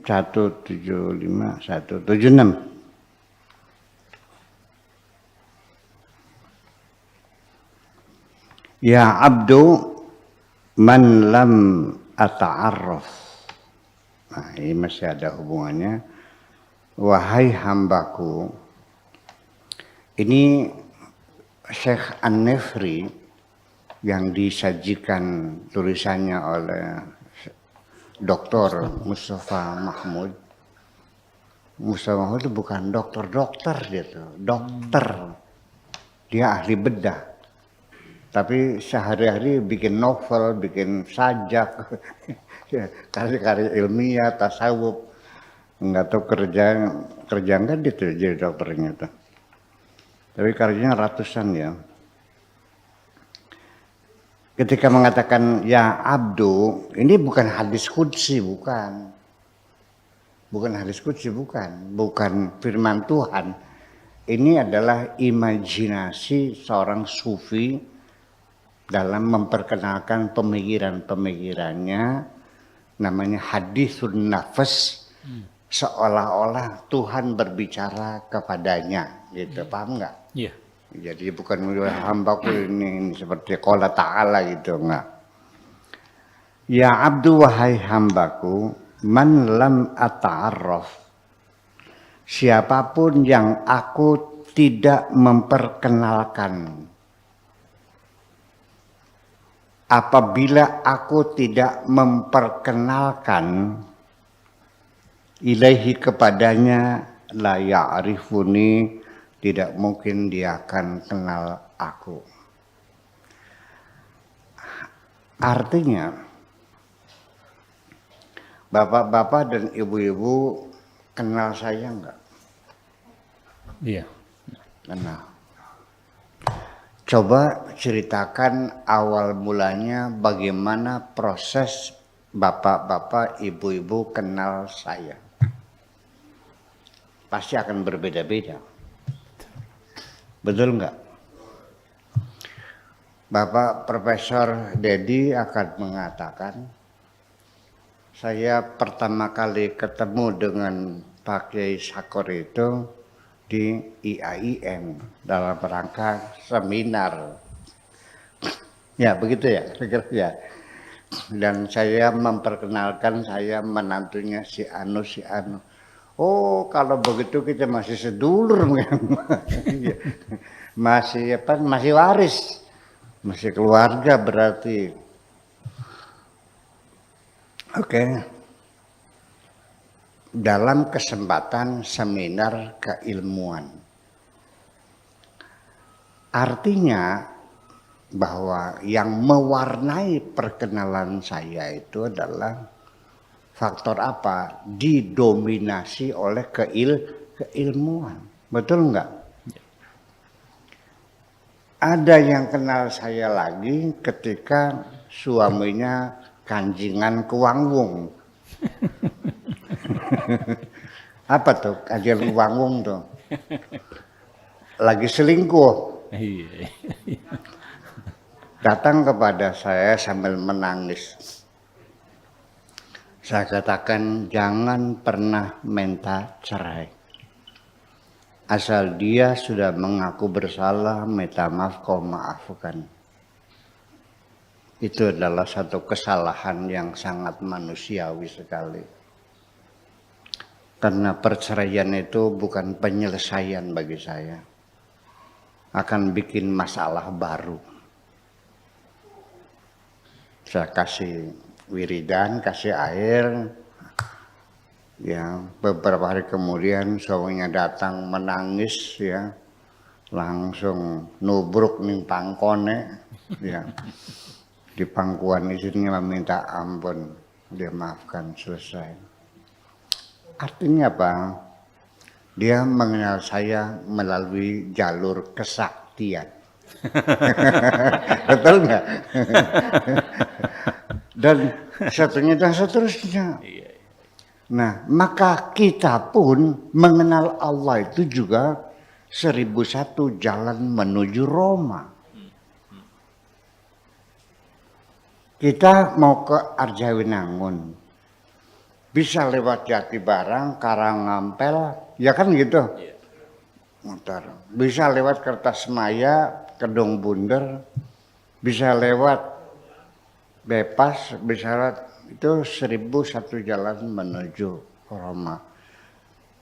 175 176. Ya abdu man lam ata'arraf. Nah, ini masih ada hubungannya. Wahai hambaku. Ini Syekh An-Nefri yang disajikan tulisannya oleh Dr. Mustafa Mahmud. Mustafa Mahmud itu bukan dokter gitu, dokter. Dia ahli bedah. Tapi sehari-hari bikin novel, bikin sajak, karya-karya ilmiah, tasawuf. Enggak tahu kerja enggak dia tuh jadi dokternya tuh. Tapi karyanya ratusan ya. Ketika mengatakan ya abdu, ini bukan hadis qudsi, bukan. Bukan hadis qudsi, bukan firman Tuhan. Ini adalah imajinasi seorang sufi dalam memperkenalkan pemikirannya, namanya hadisun nafas, seolah-olah Tuhan berbicara kepadanya, gitu, paham nggak? Iya. Jadi bukan hambaku ini seperti qala ta'ala gitu, enggak. Ya abdu wahai hambaku, man lam ata'arraf, siapapun yang aku tidak memperkenalkan. Apabila aku tidak memperkenalkan ilaihi kepadanya, la ya'rifuni, tidak mungkin dia akan kenal aku. Artinya, bapak-bapak dan ibu-ibu kenal saya enggak? Iya. Kenal. Coba ceritakan awal mulanya bagaimana proses bapak-bapak, ibu-ibu kenal saya. Pasti akan berbeda-beda. Betul enggak? Bapak Profesor Dedi akan mengatakan, saya pertama kali ketemu dengan Pak Kiai Sakor itu di IAIN dalam rangka seminar. Ya begitu ya, ya. Dan saya memperkenalkan saya menantunya si Anu. Oh kalau begitu kita masih sedulur, masih apa? Masih waris, masih keluarga berarti. Oke. Dalam kesempatan seminar keilmuan. Artinya bahwa yang mewarnai perkenalan saya itu adalah faktor apa? Didominasi oleh keilmuan. Betul enggak? Ada yang kenal saya lagi ketika suaminya kanjingan Kuangwung. Apa tuh kajian Kuangwung tuh? Lagi selingkuh. Datang kepada saya sambil menangis. Saya katakan jangan pernah minta cerai. Asal dia sudah mengaku bersalah, minta maaf, kau maafkan. Itu adalah satu kesalahan yang sangat manusiawi sekali. Karena perceraian itu bukan penyelesaian bagi saya. Akan bikin masalah baru. Saya kasih wiridan, kasih air. Ya, beberapa hari kemudian suaminya datang menangis ya. Langsung nubruk ning pangkone ya. Di pangkuan istrinya meminta ampun, dia maafkan, selesai. Artinya apa? Dia mengenal saya melalui jalur kesaktian. Betul nggak? Dan seterusnya. Nah, maka kita pun mengenal Allah itu juga 1001 jalan menuju Roma. Kita mau ke Arjawinangun. bisa lewat Jatibarang, Karangampel, ya kan gitu. Muter. Bisa lewat Kertasmaya, Kedung Bunder, bisa lewat Bebas, bisa lewat itu 1001 jalan menuju Roma.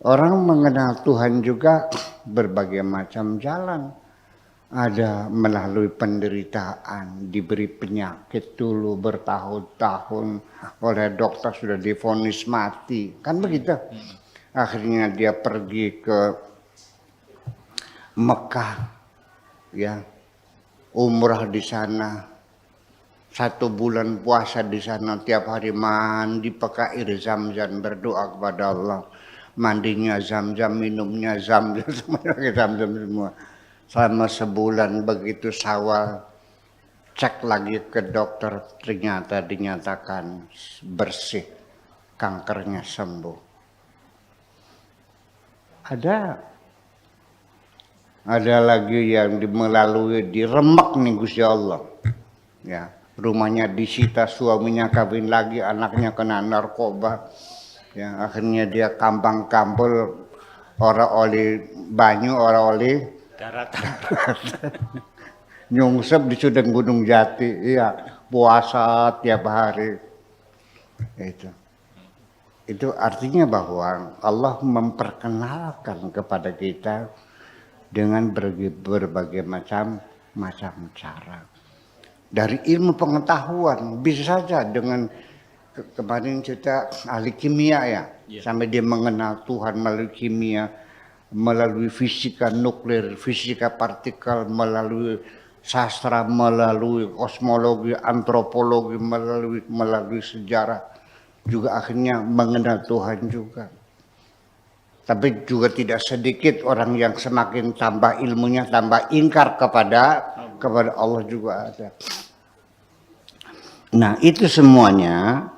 Orang mengenal Tuhan juga berbagai macam jalan. Ada melalui penderitaan, diberi penyakit dulu bertahun-tahun, oleh dokter sudah divonis mati, kan begitu. Akhirnya dia pergi ke Mekah, ya, umrah di sana, 1 bulan puasa di sana, tiap hari mandi pakai air zam-zam, berdoa kepada Allah. Mandinya zam-zam, minumnya zam-zam, semuanya pakai zam-zam semua. Selama sebulan, begitu Syawal, cek lagi ke dokter, ternyata dinyatakan bersih, kankernya sembuh. Ada lagi yang melalui di Remek nih Gusti Allah, ya, rumahnya disita, suaminya kawin lagi, anaknya kena narkoba, ya, akhirnya dia kampang-kampul, orang oli banyu, orang oli Daratan. nyungsep di Sudeng Gunung Jati, iya, puasa tiap hari. Itu artinya bahwa Allah memperkenalkan kepada kita dengan berbagai macam cara. Dari ilmu pengetahuan bisa saja dengan kemarin kita ahli kimia ya, sampai dia mengenal Tuhan melalui kimia, melalui fisika nuklir, fisika partikel, melalui sastra, melalui kosmologi, antropologi, melalui sejarah, juga akhirnya mengenal Tuhan juga. Tapi juga tidak sedikit orang yang semakin tambah ilmunya, tambah ingkar kepada Allah juga ada. Nah, itu semuanya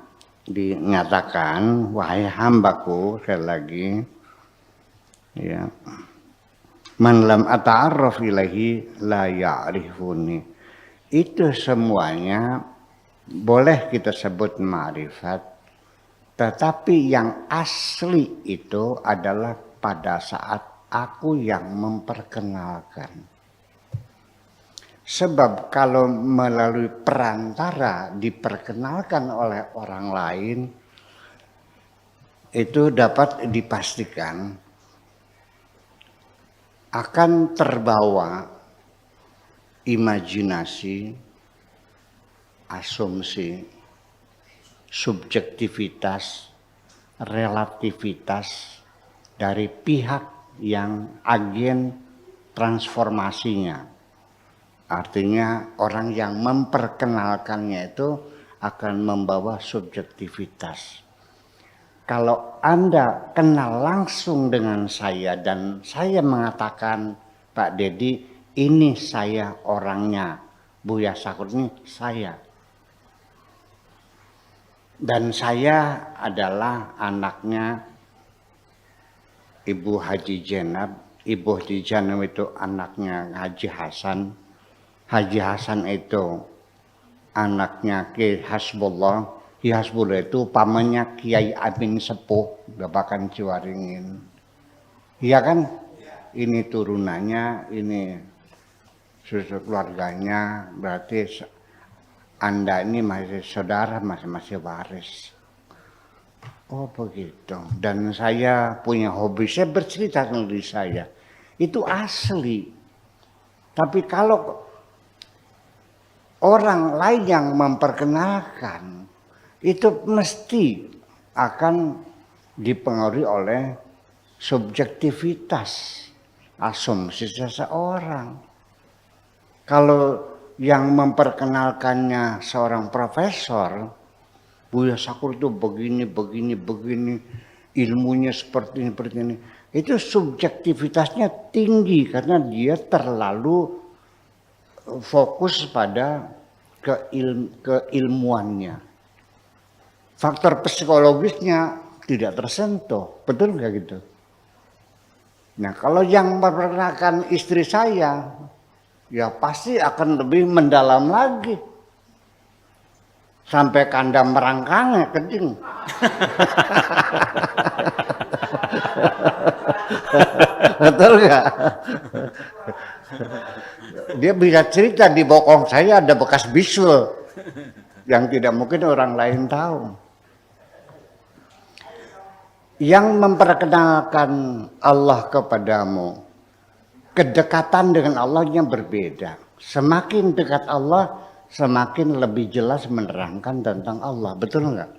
dinyatakan, wahai hambaku, sekali lagi, ya, man lam ata'arraf ilaihi la ya'rifuni. Itu semuanya boleh kita sebut ma'rifat, tetapi yang asli itu adalah pada saat aku yang memperkenalkan. Sebab kalau melalui perantara diperkenalkan oleh orang lain, itu dapat dipastikan akan terbawa imajinasi, asumsi, subjektivitas, relativitas dari pihak yang agen transformasinya. Artinya orang yang memperkenalkannya itu akan membawa subjektivitas. Kalau Anda kenal langsung dengan saya dan saya mengatakan, Pak Dedi, ini saya orangnya, Buya Sakur ini saya. Dan saya adalah anaknya Ibu Haji Jenab. Ibu Haji Jenab itu anaknya Haji Hasan. Haji Hasan itu anaknya Ki Hasbullah. Ki Hasbullah itu pamannya Kiai Amin Sepuh, Babakan Ciwaringin. Iya kan? Ini turunannya, ini susu keluarganya, berarti Anda ini masih saudara, masih waris. Oh begitu. Dan saya punya hobi, saya bercerita tentang diri saya. Itu asli. Tapi kalau orang lain yang memperkenalkan, itu mesti akan dipengaruhi oleh subjektivitas, asumsi seseorang. Kalau yang memperkenalkannya seorang profesor, Buya Sakur itu begini, ilmunya seperti ini, itu subjektivitasnya tinggi karena dia terlalu fokus pada keilmuannya. Faktor psikologisnya tidak tersentuh, betul nggak gitu? Nah kalau yang memperkenalkan istri saya, ya pasti akan lebih mendalam lagi. sampai kandang merangkangnya kencing. Betul nggak? Dia bisa cerita di bokong saya ada bekas bisul yang tidak mungkin orang lain tahu. Yang memperkenalkan Allah kepadamu, kedekatan dengan Allahnya berbeda. Semakin dekat Allah, semakin lebih jelas menerangkan tentang Allah. Betul nggak?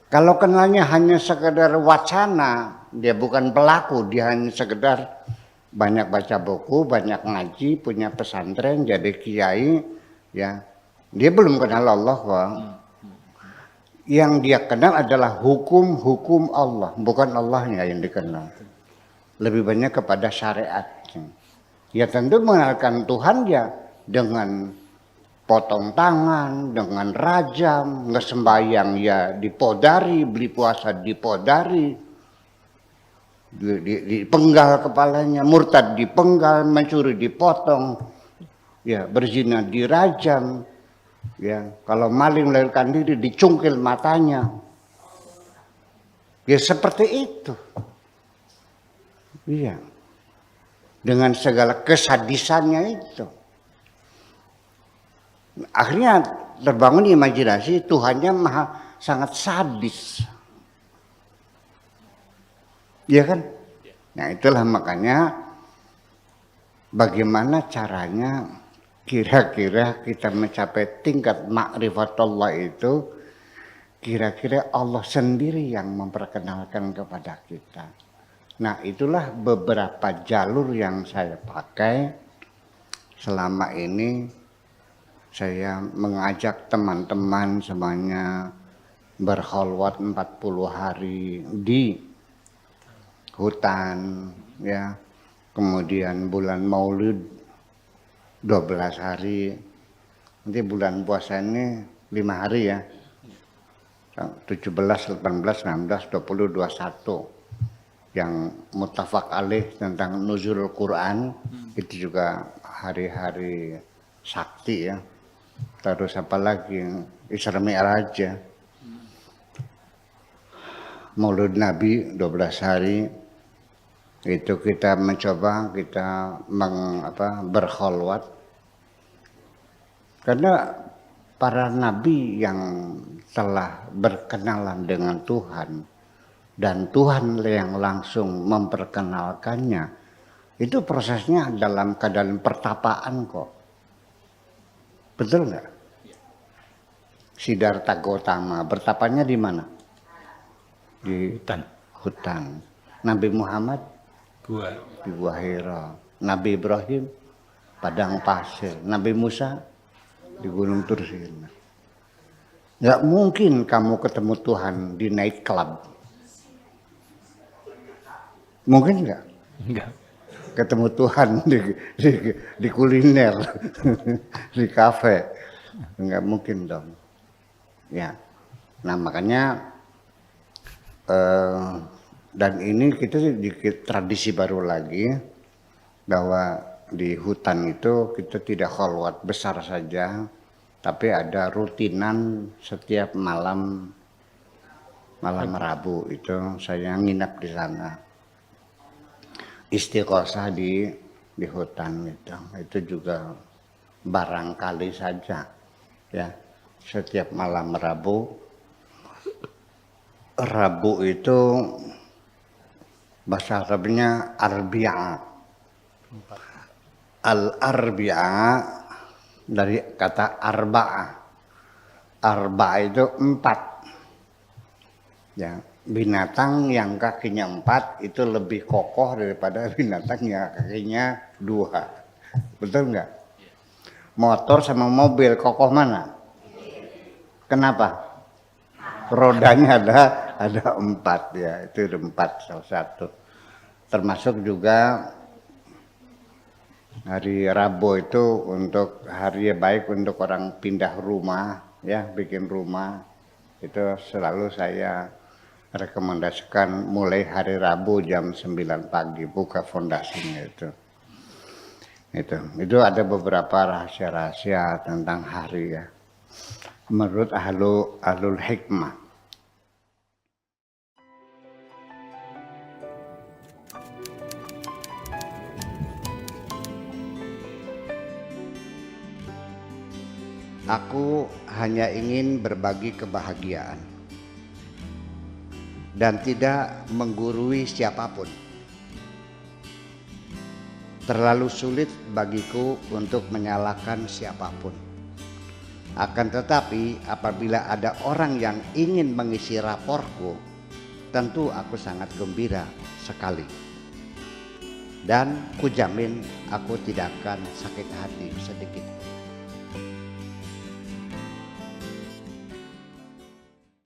Kalau kenalnya hanya sekedar wacana, dia bukan pelaku, dia hanya sekedar banyak baca buku, banyak ngaji, punya pesantren, jadi kiai, ya. Dia belum kenal Allah kok. Yang dia kenal adalah hukum-hukum Allah, bukan Allahnya yang dikenal. Lebih banyak kepada syariatnya. Ya tentu mengenalkan Tuhan ya dengan potong tangan, dengan rajam, ngesembayang ya dipodari, beli puasa dipodari, dipenggal kepalanya, murtad dipenggal, mencuri dipotong, ya berzina dirajam, ya kalau maling melarikan diri dicungkil matanya, ya seperti itu, iya, dengan segala kesadisannya itu. Akhirnya terbangun imajinasi Tuhannya sangat sadis. Iya kan? Nah itulah makanya bagaimana caranya kira-kira kita mencapai tingkat ma'rifatullah itu, kira-kira Allah sendiri yang memperkenalkan kepada kita. Nah itulah beberapa jalur yang saya pakai selama ini. Saya mengajak teman-teman semuanya berkholwat 40 hari di hutan, ya. Kemudian bulan Maulid 12 hari. Nanti bulan puasa ini 5 hari ya. 17, 18, 19, 20, 21. Yang muttafaq alaih tentang nuzulul Quran itu juga hari-hari sakti ya. Terus apa lagi, Isra Mi'raj ya. Maulid Nabi 12 hari. Itu kita mencoba, kita berkholwat. Karena para nabi yang telah berkenalan dengan Tuhan dan Tuhan yang langsung memperkenalkannya, itu prosesnya dalam keadaan pertapaan kok. Betul nggak? Siddhartha Gautama bertapanya di mana? Di hutan. Nabi Muhammad di Gua Hira. Nabi Ibrahim padang pasir. Nabi Musa di Gunung Tursina. Nggak mungkin kamu ketemu Tuhan di night club. Mungkin nggak? Enggak. Ketemu Tuhan di kuliner, di kafe, nggak mungkin dong. Ya, nah makanya dan ini kita sedikit tradisi baru lagi bahwa di hutan itu kita tidak kholwat besar saja, tapi ada rutinan setiap malam Rabu itu saya nginap di sana. Istiqosah di hutan itu juga barangkali saja ya, setiap malam Rabu itu bahasa Arabnya Arbi'a. Al-Arbi'a dari kata arba'ah. Arba'ah itu 4 ya. Binatang yang kakinya 4 itu lebih kokoh daripada binatang yang kakinya 2. Betul nggak? Motor sama mobil kokoh mana? Kenapa? Rodanya ada 4 ya, itu 4 salah satu. Termasuk juga hari Rabu itu untuk hari baik untuk orang pindah rumah ya, bikin rumah. Itu selalu saya rekomendasikan mulai hari Rabu jam 9 pagi buka fondasinya itu. Itu ada beberapa rahasia-rahasia tentang hari ya. menurut ahlul hikmah. Aku hanya ingin berbagi kebahagiaan dan tidak menggurui siapapun. Terlalu sulit bagiku untuk menyalahkan siapapun. Akan tetapi apabila ada orang yang ingin mengisi raporku, tentu aku sangat gembira sekali. Dan kujamin aku tidak akan sakit hati sedikit.